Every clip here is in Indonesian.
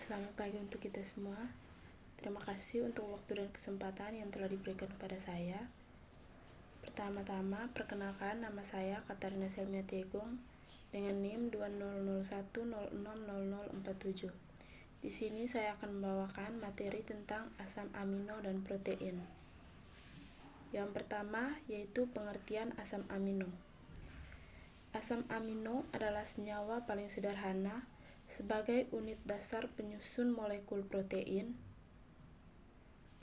Selamat pagi untuk kita semua. Terima kasih untuk waktu dan kesempatan yang telah diberikan kepada saya. Pertama-tama, perkenalkan, nama saya Katarina Selmia Tegung dengan NIM 2001060047. Di sini saya akan membawakan materi tentang asam amino dan protein. Yang pertama yaitu pengertian asam amino. Asam amino adalah senyawa paling sederhana sebagai unit dasar penyusun molekul protein.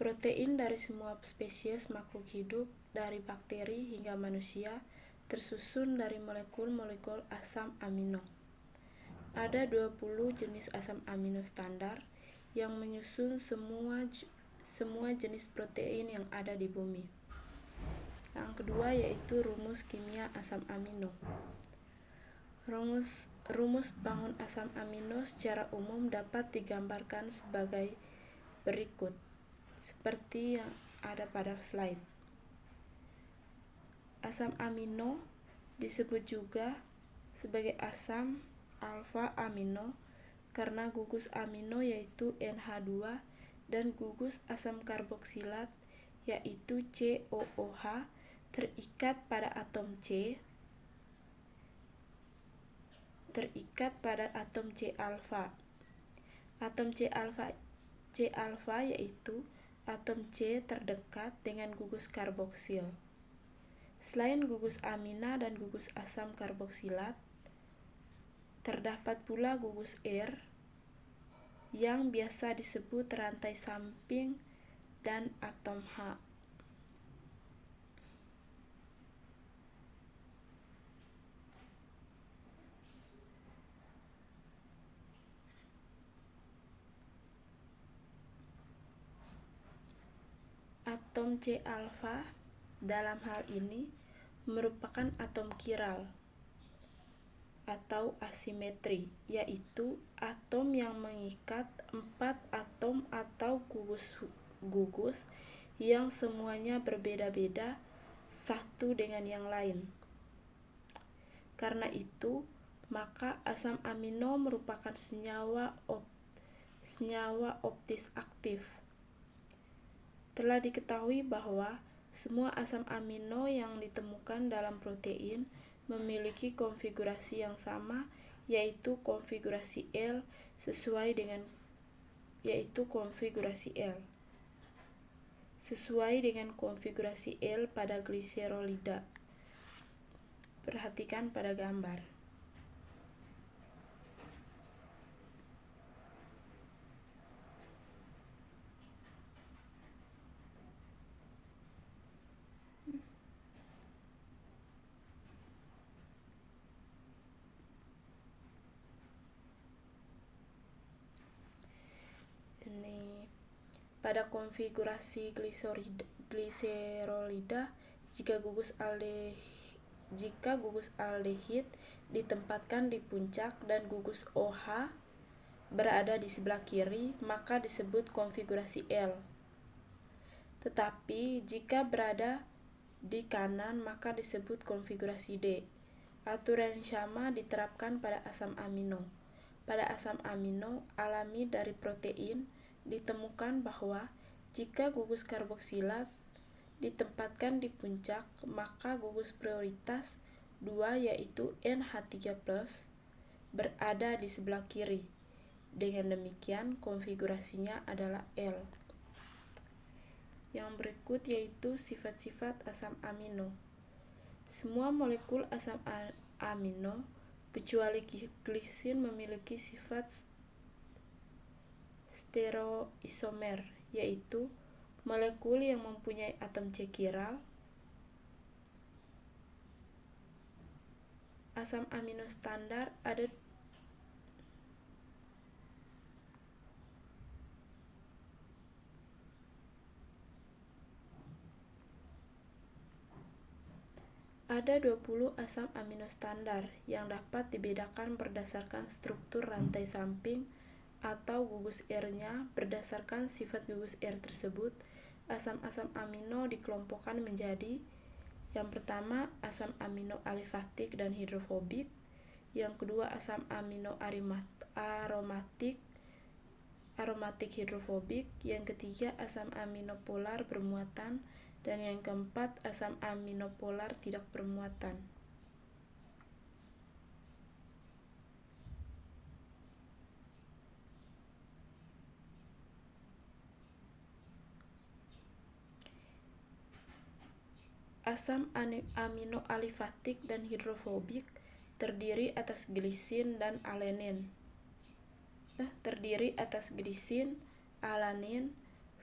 Protein dari semua spesies makhluk hidup, dari bakteri hingga manusia, tersusun dari molekul-molekul asam amino. Ada 20 jenis asam amino standar yang menyusun semua jenis protein yang ada di bumi. Yang kedua yaitu rumus kimia asam amino. Rumus bangun asam amino secara umum dapat digambarkan sebagai berikut, seperti yang ada pada slide. Asam amino disebut juga sebagai asam alfa amino karena gugus amino yaitu NH2 dan gugus asam karboksilat yaitu COOH terikat pada atom C alfa. Atom C alfa yaitu atom C terdekat dengan gugus karboksil. Selain gugus amina dan gugus asam karboksilat, terdapat pula gugus R yang biasa disebut rantai samping dan atom H. Atom C alfa dalam hal ini merupakan atom kiral atau asimetri, yaitu atom yang mengikat 4 atom atau gugus yang semuanya berbeda-beda satu dengan yang lain. Karena itu, maka asam amino merupakan senyawa optis aktif. Telah diketahui bahwa semua asam amino yang ditemukan dalam protein memiliki konfigurasi yang sama, yaitu konfigurasi L sesuai dengan konfigurasi L pada gliserolida. Perhatikan pada gambar. Ini pada konfigurasi gliserolida, jika gugus aldehid ditempatkan di puncak dan gugus OH berada di sebelah kiri, maka disebut konfigurasi L. Tetapi jika berada di kanan, maka disebut konfigurasi D. Aturan yang sama diterapkan pada asam amino. Pada asam amino alami dari protein ditemukan bahwa jika gugus karboksilat ditempatkan di puncak, maka gugus prioritas 2 yaitu NH3+ berada di sebelah kiri. Dengan demikian konfigurasinya adalah L. Yang berikut yaitu sifat-sifat asam amino. Semua molekul asam amino kecuali glisin memiliki sifat stereoisomer, yaitu molekul yang mempunyai atom C kiral. Asam amino standar ada 20 asam amino standar yang dapat dibedakan berdasarkan struktur rantai samping atau gugus R-nya. Berdasarkan sifat gugus R tersebut, asam-asam amino dikelompokkan menjadi: yang pertama, asam amino alifatik dan hidrofobik; yang kedua, asam amino aromatik; aromatik hidrofobik, yang ketiga asam amino polar bermuatan, dan yang keempat asam amino polar tidak bermuatan. Asam amino alifatik dan hidrofobik terdiri atas glisin dan alanin. Alanin,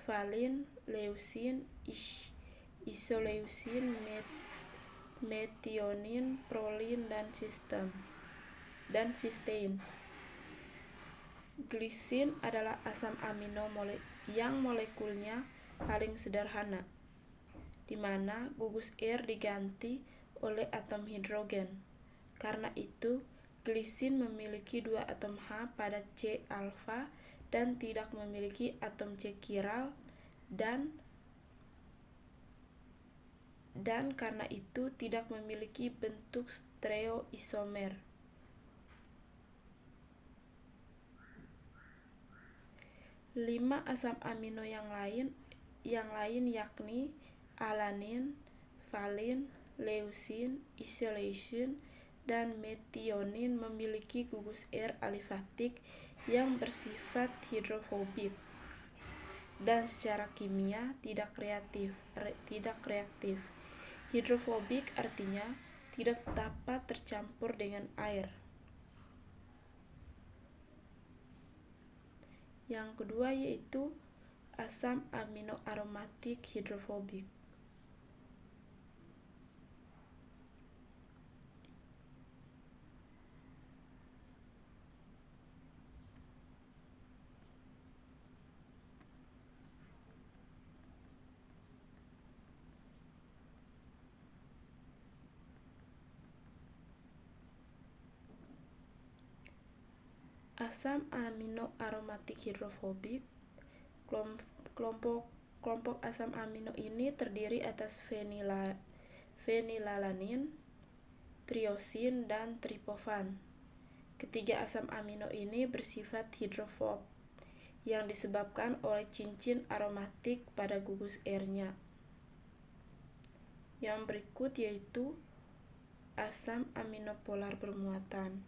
valin, leusin, isoleusin, metionin, prolin, dan sistein. Glisin adalah asam amino yang molekulnya paling sederhana, di mana gugus R diganti oleh atom hidrogen. Karena itu, glisin memiliki 2 atom H pada C alfa dan tidak memiliki atom C chiral, dan karena itu tidak memiliki bentuk stereoisomer. 5 asam amino yang lain yakni alanin, valin, leusin, isoleusin, dan metionin memiliki gugus R alifatik yang bersifat hidrofobik dan secara kimia tidak reaktif. Hidrofobik artinya tidak dapat tercampur dengan air. Yang kedua yaitu asam amino aromatik hidrofobik. Asam amino aromatik hidrofobik, kelompok asam amino ini terdiri atas fenilalanin, triosin, dan triptofan. Ketiga asam amino ini bersifat hidrofob yang disebabkan oleh cincin aromatik pada gugus R-nya. Yang berikut yaitu asam amino polar bermuatan.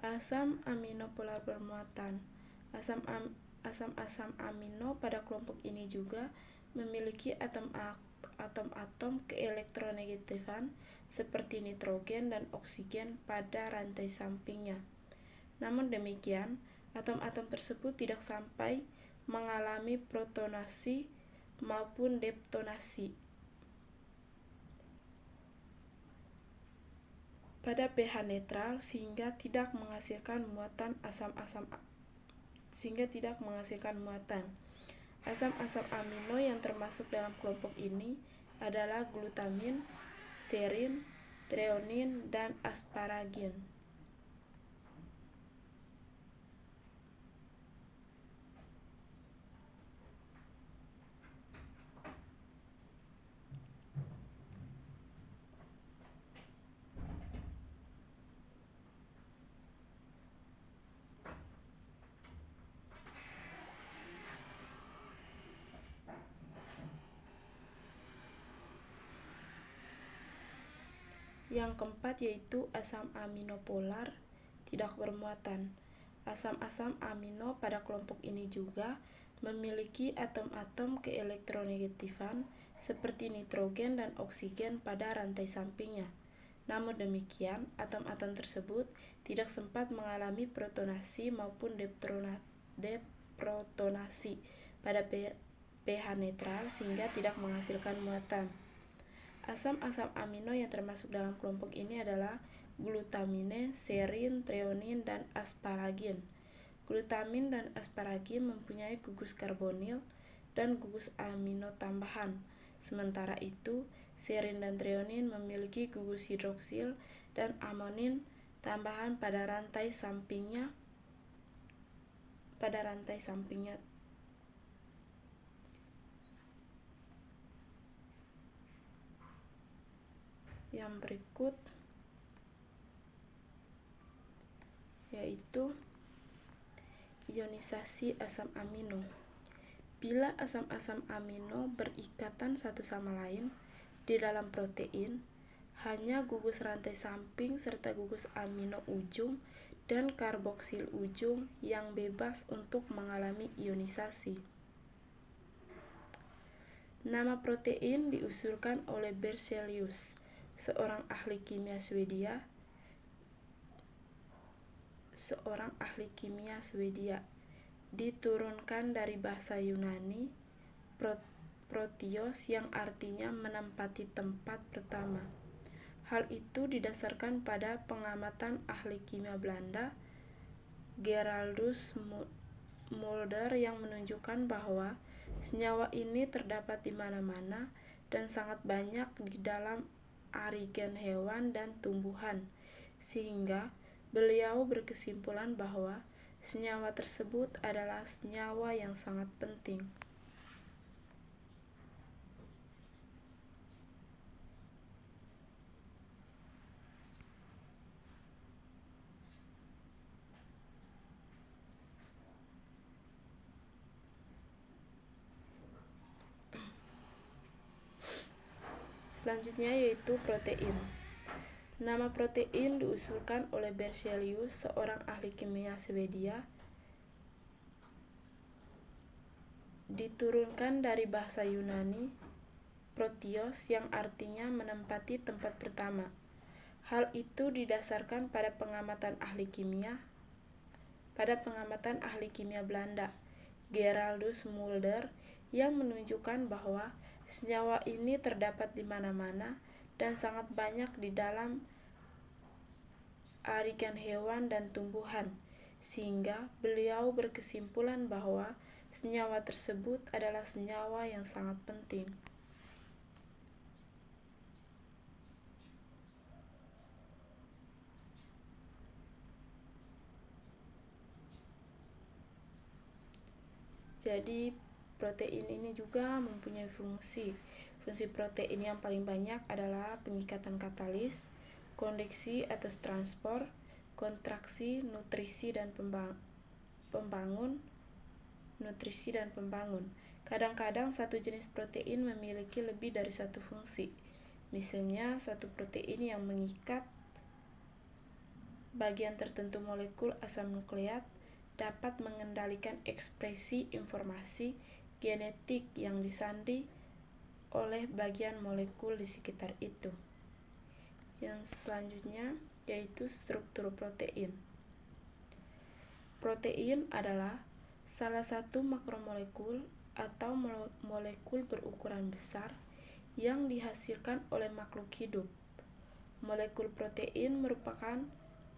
Asam amino polar bermuatan. Asam-asam amino pada kelompok ini juga memiliki atom-atom keelektronegatifan seperti nitrogen dan oksigen pada rantai sampingnya. Namun demikian, atom-atom tersebut tidak sampai mengalami protonasi maupun deputonasi. Pada pH netral sehingga tidak menghasilkan muatan. Asam-asam amino yang termasuk dalam kelompok ini adalah glutamin, serin, treonin, dan asparagin. Yang keempat yaitu asam amino polar tidak bermuatan. Asam-asam amino pada kelompok ini juga memiliki atom-atom keelektronegatifan seperti nitrogen dan oksigen pada rantai sampingnya. Namun demikian, atom-atom tersebut tidak sempat mengalami protonasi maupun deprotonasi pada pH netral sehingga tidak menghasilkan muatan. Asam-asam amino yang termasuk dalam kelompok ini adalah glutamine, serin, treonin, dan asparagin. Glutamin dan asparagin mempunyai gugus karbonil dan gugus amino tambahan. Sementara itu, serin dan treonin memiliki gugus hidroksil dan amonin tambahan pada rantai sampingnya. Yang berikut yaitu ionisasi asam amino. Bila asam-asam amino berikatan satu sama lain di dalam protein, hanya gugus rantai samping serta gugus amino ujung dan karboksil ujung yang bebas untuk mengalami ionisasi. Nama protein diusulkan oleh Berzelius, seorang ahli kimia Swedia, diturunkan dari bahasa Yunani protios yang artinya menempati tempat pertama. Hal itu didasarkan pada pengamatan ahli kimia Belanda Geraldus Mulder yang menunjukkan bahwa senyawa ini terdapat di mana-mana dan sangat banyak di dalam arigen hewan dan tumbuhan, sehingga beliau berkesimpulan bahwa senyawa tersebut adalah senyawa yang sangat penting. Selanjutnya yaitu protein. Nama protein diusulkan oleh Berzelius, seorang ahli kimia Swedia, diturunkan dari bahasa Yunani protios yang artinya menempati tempat pertama. Hal itu didasarkan pada pengamatan ahli kimia Belanda Geraldus Mulder yang menunjukkan bahwa senyawa ini terdapat di mana-mana dan sangat banyak di dalam arigen hewan dan tumbuhan, sehingga beliau berkesimpulan bahwa senyawa tersebut adalah senyawa yang sangat penting. Jadi protein ini juga mempunyai fungsi. Fungsi protein yang paling banyak adalah pengikatan katalis, konduksi atau transport, kontraksi, nutrisi dan pembangun. Kadang-kadang satu jenis protein memiliki lebih dari satu fungsi. Misalnya, satu protein yang mengikat bagian tertentu molekul asam nukleat dapat mengendalikan ekspresi informasi genetik yang disandi oleh bagian molekul di sekitar itu. Yang selanjutnya yaitu struktur protein. Protein adalah salah satu makromolekul atau molekul berukuran besar yang dihasilkan oleh makhluk hidup. Molekul protein merupakan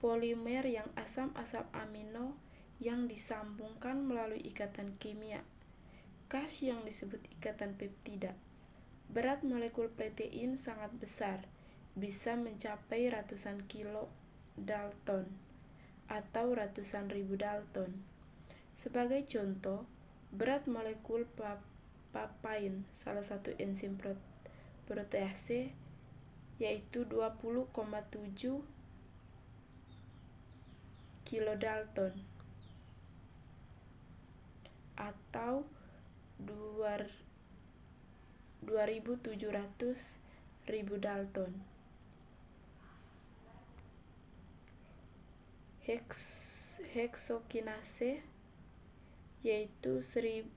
polimer yang asam-asam amino yang disambungkan melalui ikatan kimia khas yang disebut ikatan peptida. Berat molekul protein sangat besar, bisa mencapai ratusan kilo Dalton atau ratusan ribu Dalton. Sebagai contoh, berat molekul papain, salah satu enzim protease, yaitu 20,7 kilodalton atau 2.700 ribu Dalton. Heksokinase yaitu 10.000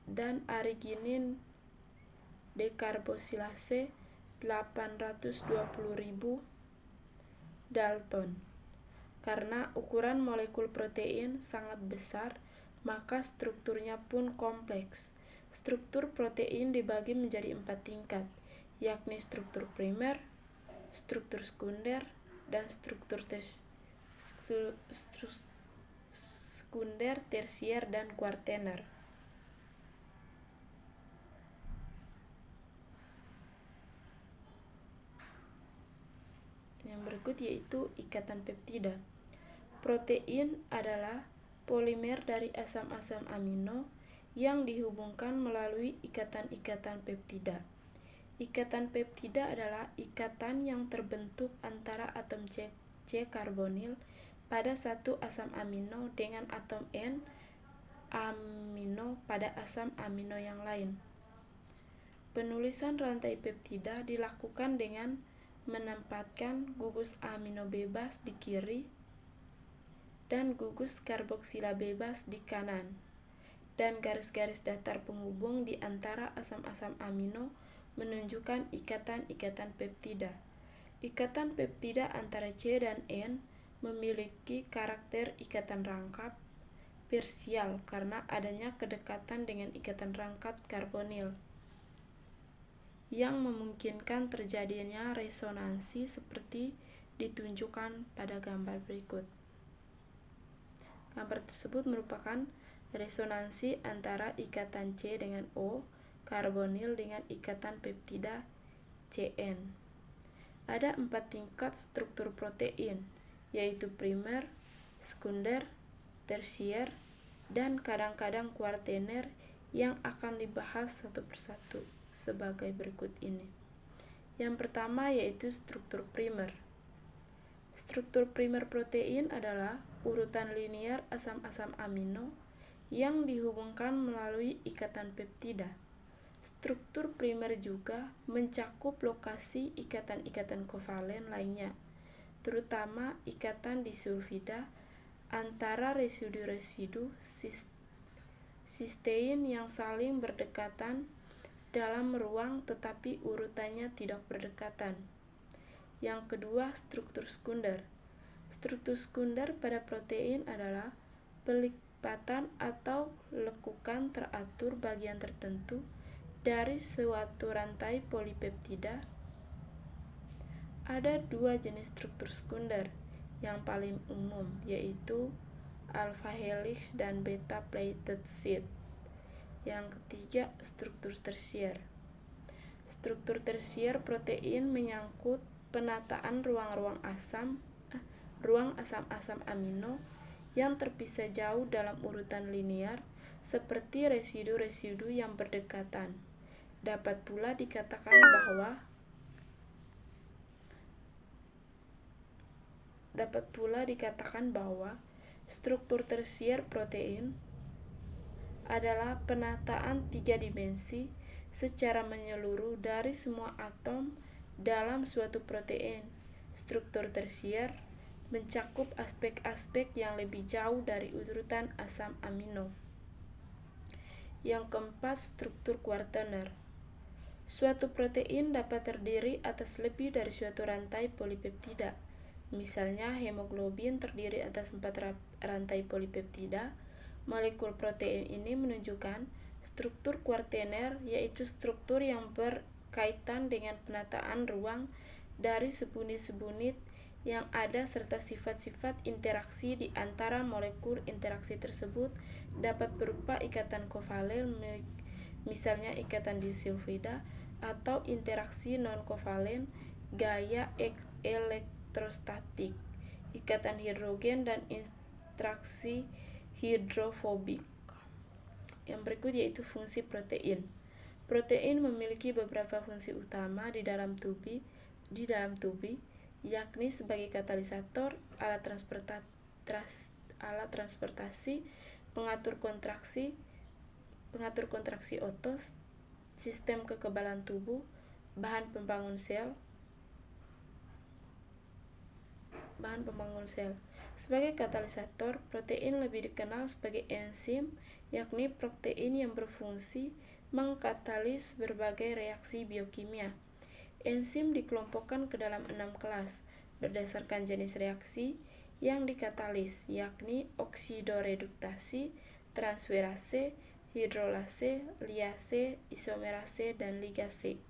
dan arginin dekarboksilase 820.000 Dalton. Karena ukuran molekul protein sangat besar, maka strukturnya pun kompleks. Struktur protein dibagi menjadi 4 tingkat, yakni struktur primer, struktur sekunder, dan struktur sekunder, tersier, dan kuartener. Yang berikut yaitu ikatan peptida. Protein adalah polimer dari asam-asam amino yang dihubungkan melalui ikatan-ikatan peptida. Ikatan peptida adalah ikatan yang terbentuk antara atom C karbonil pada satu asam amino dengan atom N amino pada asam amino yang lain. Penulisan rantai peptida dilakukan dengan menempatkan gugus amino bebas di kiri dan gugus karboksila bebas di kanan, dan garis-garis datar penghubung di antara asam-asam amino menunjukkan ikatan-ikatan peptida. Ikatan peptida antara C dan N memiliki karakter ikatan rangkap parsial karena adanya kedekatan dengan ikatan rangkap karbonil yang memungkinkan terjadinya resonansi seperti ditunjukkan pada gambar berikut. Gambar tersebut merupakan resonansi antara ikatan C dengan O karbonil dengan ikatan peptida CN. Ada 4 tingkat struktur protein, yaitu primer, sekunder, tersier, dan kadang-kadang kuartener yang akan dibahas satu persatu sebagai berikut ini. Yang pertama yaitu struktur primer. Struktur primer protein adalah urutan linear asam-asam amino yang dihubungkan melalui ikatan peptida. Struktur primer juga mencakup lokasi ikatan-ikatan kovalen lainnya, terutama ikatan disulfida antara residu-residu sistein yang saling berdekatan dalam ruang tetapi urutannya tidak berdekatan. Yang kedua, struktur sekunder. Struktur sekunder pada protein adalah pelipatan atau lekukan teratur bagian tertentu dari suatu rantai polipeptida. Ada 2 jenis struktur sekunder yang paling umum, yaitu alpha helix dan beta plated sheet. Yang ketiga, struktur tersier. Struktur tersier protein menyangkut penataan ruang asam-asam amino yang terpisah jauh dalam urutan linear seperti residu-residu yang berdekatan. Dapat pula dikatakan bahwa struktur tersier protein adalah penataan 3 dimensi secara menyeluruh dari semua atom dalam suatu protein. Struktur tersier mencakup aspek-aspek yang lebih jauh dari urutan asam amino. Yang keempat, struktur kuartener. Suatu protein dapat terdiri atas lebih dari suatu rantai polipeptida. Misalnya, hemoglobin terdiri atas 4 rantai polipeptida. Molekul protein ini menunjukkan struktur kuartener, yaitu struktur yang berkaitan dengan penataan ruang dari sebunit-sebunit yang ada serta sifat-sifat interaksi di antara molekul. Interaksi tersebut dapat berupa ikatan kovalen, misalnya ikatan disulfida, atau interaksi non-kovalen gaya elektrostatik, ikatan hidrogen, dan interaksi hidrofobik. Yang berikut yaitu fungsi protein. Protein memiliki beberapa fungsi utama di dalam tubuh, yakni sebagai katalisator, alat transportasi, pengatur kontraksi otot, sistem kekebalan tubuh, bahan pembangun sel. Sebagai katalisator, protein lebih dikenal sebagai enzim, yakni protein yang berfungsi mengkatalis berbagai reaksi biokimia. Enzim dikelompokkan ke dalam 6 kelas berdasarkan jenis reaksi yang dikatalis, yakni oksidoreduktasi, transferase, hidrolase, liase, isomerase, dan ligase.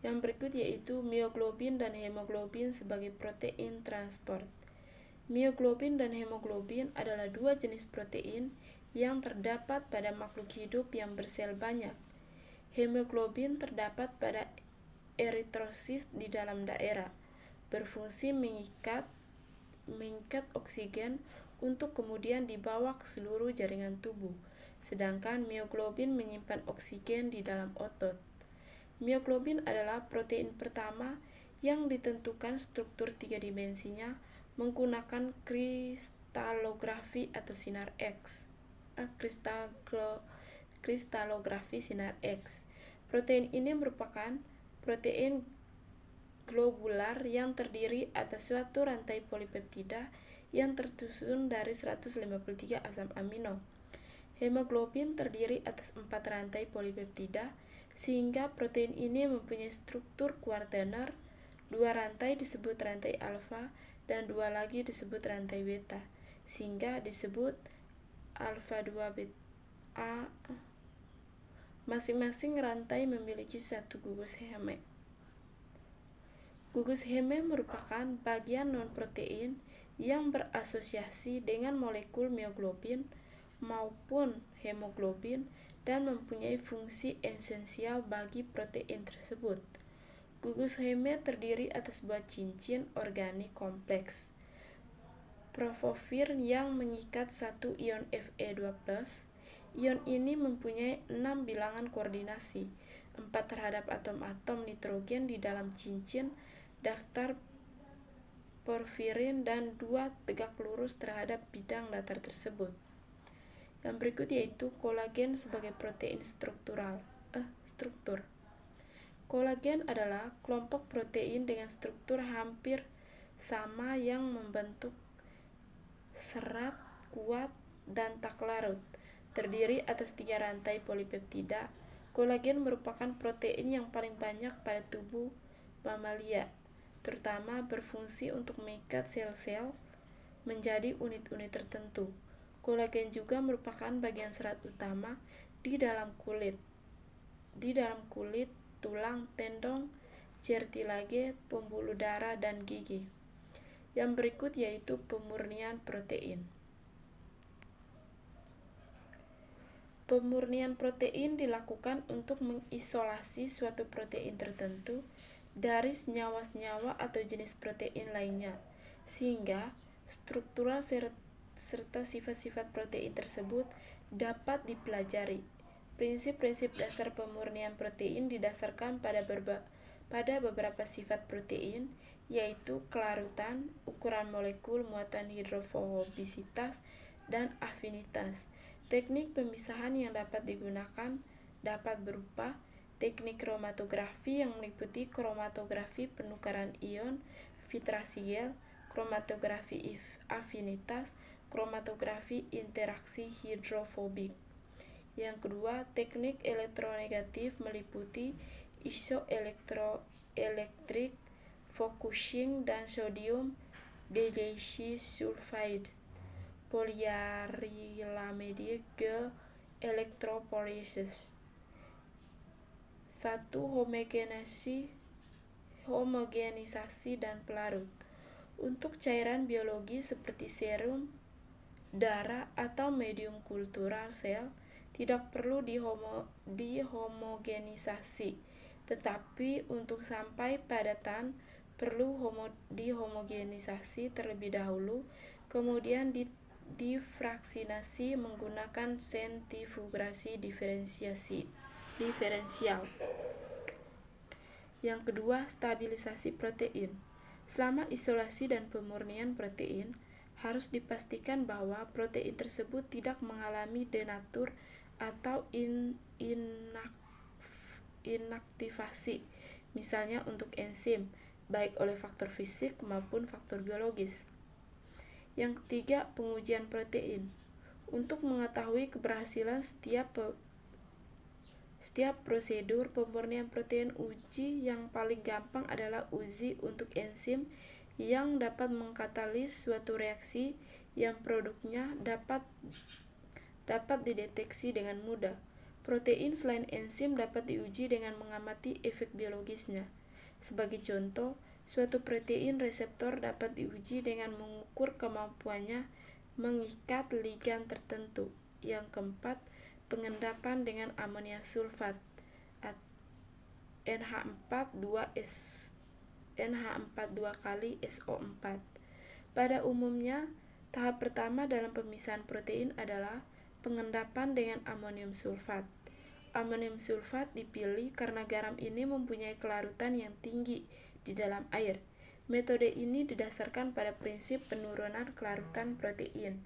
Yang berikut yaitu mioglobin dan hemoglobin sebagai protein transport. Mioglobin dan hemoglobin adalah 2 jenis protein yang terdapat pada makhluk hidup yang bersel banyak. Hemoglobin terdapat pada eritrosit di dalam daerah, berfungsi mengikat oksigen untuk kemudian dibawa ke seluruh jaringan tubuh, sedangkan mioglobin menyimpan oksigen di dalam otot. Mioglobin adalah protein pertama yang ditentukan struktur 3 dimensinya menggunakan kristalografi atau sinar X. Kristalografi sinar X. Protein ini merupakan protein globular yang terdiri atas suatu rantai polipeptida yang tersusun dari 153 asam amino. Hemoglobin terdiri atas 4 rantai polipeptida, sehingga protein ini mempunyai struktur kuartener. 2 rantai disebut rantai alfa dan 2 lagi disebut rantai beta, sehingga disebut alfa 2 beta. Masing-masing rantai memiliki satu gugus heme. Gugus heme merupakan bagian non-protein yang berasosiasi dengan molekul mioglobin maupun hemoglobin dan mempunyai fungsi esensial bagi protein tersebut. Gugus heme terdiri atas buah cincin organik kompleks profofir yang mengikat satu ion Fe2+. Ion ini mempunyai 6 bilangan koordinasi, 4 terhadap atom-atom nitrogen di dalam cincin daftar porfirin dan 2 tegak lurus terhadap bidang datar tersebut. Yang berikut yaitu kolagen sebagai protein struktur. Kolagen adalah kelompok protein dengan struktur hampir sama yang membentuk serat kuat dan tak larut, terdiri atas 3 rantai polipeptida. Kolagen merupakan protein yang paling banyak pada tubuh mamalia, terutama berfungsi untuk mengikat sel-sel menjadi unit-unit tertentu. Kolagen juga merupakan bagian serat utama di dalam kulit, tulang, tendon, cartilage, pembuluh darah, dan gigi. Yang berikut yaitu pemurnian protein. Pemurnian protein dilakukan untuk mengisolasi suatu protein tertentu dari senyawa-senyawa atau jenis protein lainnya, sehingga struktural serta sifat-sifat protein tersebut dapat dipelajari. Prinsip-prinsip dasar pemurnian protein didasarkan pada beberapa sifat protein, yaitu kelarutan, ukuran molekul, muatan hidrofobisitas, dan afinitas. Teknik pemisahan yang dapat digunakan dapat berupa teknik kromatografi yang meliputi kromatografi penukaran ion, filtrasi gel, kromatografi afinitas, kromatografi interaksi hidrofobik. Yang kedua, teknik elektronegatif meliputi isoelectric focusing dan sodium disulfide, polyarilamide gel electrophoresis. 1. Homogenisasi dan pelarut. Untuk cairan biologi seperti serum, darah, atau medium kultural sel, tidak perlu dihomogenisasi, tetapi untuk sampai padatan perlu dihomogenisasi terlebih dahulu, kemudian difraksinasi menggunakan sentrifugasi diferensial. Yang kedua, stabilisasi protein. Selama isolasi dan pemurnian protein, harus dipastikan bahwa protein tersebut tidak mengalami denatur atau inaktivasi, misalnya untuk enzim, baik oleh faktor fisik maupun faktor biologis. Yang ketiga, pengujian protein. Untuk mengetahui keberhasilan setiap prosedur pemurnian protein, uji yang paling gampang adalah uji untuk enzim yang dapat mengkatalis suatu reaksi yang produknya dapat dideteksi dengan mudah. Protein selain enzim dapat diuji dengan mengamati efek biologisnya. Sebagai contoh, suatu protein reseptor dapat diuji dengan mengukur kemampuannya mengikat ligan tertentu. Yang keempat, pengendapan dengan amonia sulfat NH4 kali SO4. Pada umumnya, Tahap pertama dalam pemisahan protein adalah pengendapan dengan amonium sulfat. Amonium sulfat dipilih karena garam ini mempunyai kelarutan yang tinggi di dalam air. Metode ini didasarkan pada prinsip penurunan kelarutan protein.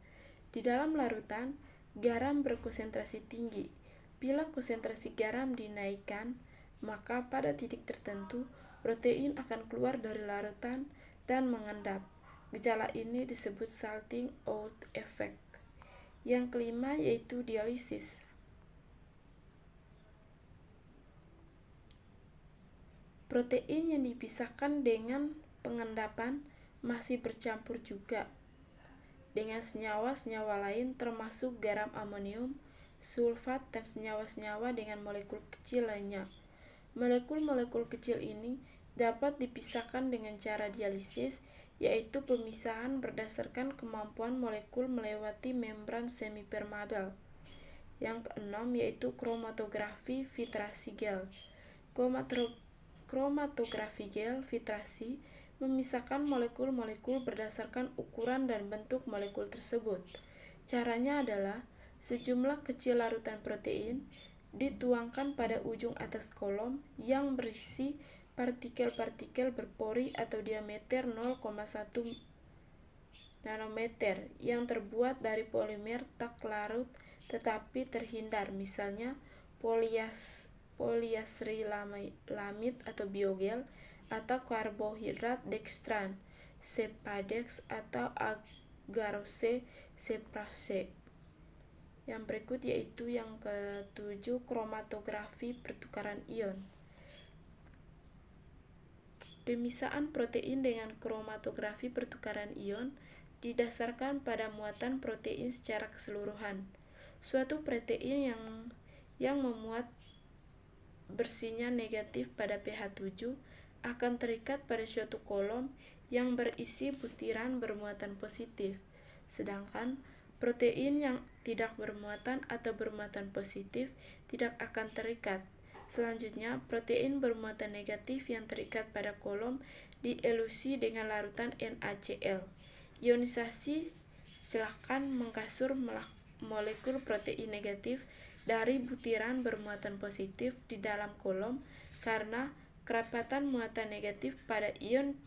Di dalam larutan, garam berkonsentrasi tinggi. Bila konsentrasi garam dinaikkan, maka pada titik tertentu protein akan keluar dari larutan dan mengendap. Gejala ini disebut salting out effect. Yang kelima yaitu dialisis. Protein yang dipisahkan dengan pengendapan masih bercampur juga dengan senyawa-senyawa lain termasuk garam amonium, sulfat, dan senyawa-senyawa dengan molekul kecil lainnya. Molekul-molekul kecil ini dapat dipisahkan dengan cara dialisis, yaitu pemisahan berdasarkan kemampuan molekul melewati membran semipermeabel. Yang keenam yaitu kromatografi filtrasi gel. Kromatografi gel filtrasi memisahkan molekul-molekul berdasarkan ukuran dan bentuk molekul tersebut. Caranya adalah sejumlah kecil larutan protein dituangkan pada ujung atas kolom yang berisi partikel-partikel berpori atau diameter 0,1 nanometer yang terbuat dari polimer tak larut tetapi terhindar, misalnya poliasrilamid atau biogel, atau karbohidrat dextran, Cepadex atau agarose ceprase. Yang berikut yaitu yang ketujuh, kromatografi pertukaran ion. Pemisahan protein dengan kromatografi pertukaran ion didasarkan pada muatan protein secara keseluruhan. Suatu protein yang memuat bersihnya negatif pada pH 7 akan terikat pada suatu kolom yang berisi butiran bermuatan positif, sedangkan protein yang tidak bermuatan atau bermuatan positif tidak akan terikat. Selanjutnya, protein bermuatan negatif yang terikat pada kolom dielusi dengan larutan NaCl. Ionisasi silakan mengkasur molekul protein negatif dari butiran bermuatan positif di dalam kolom karena kerapatan muatan negatif pada ion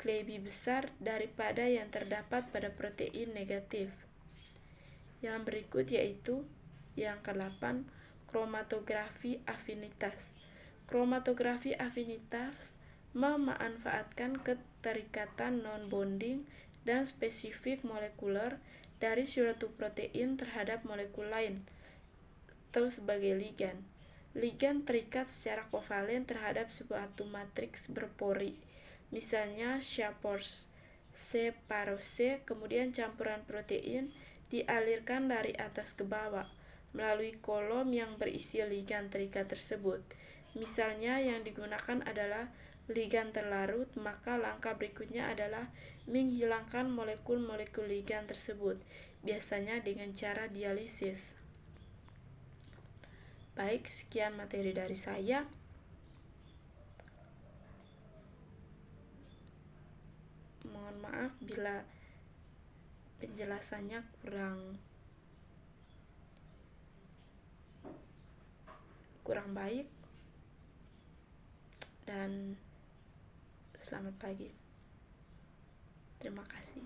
lebih besar daripada yang terdapat pada protein negatif. Yang berikut yaitu yang ke-8, kromatografi afinitas. Kromatografi afinitas memanfaatkan keterikatan non-bonding dan spesifik molekuler dari suatu protein terhadap molekul lain atau sebagai ligan. Ligan terikat secara kovalen terhadap suatu matriks berpori, misalnya separose, kemudian campuran protein dialirkan dari atas ke bawah melalui kolom yang berisi ligan terikat tersebut. Misalnya yang digunakan adalah ligan terlarut, maka langkah berikutnya adalah menghilangkan molekul-molekul ligan tersebut, biasanya dengan cara dialisis. Baik, sekian materi dari saya. Mohon maaf bila penjelasannya kurang baik, dan selamat pagi. Terima kasih.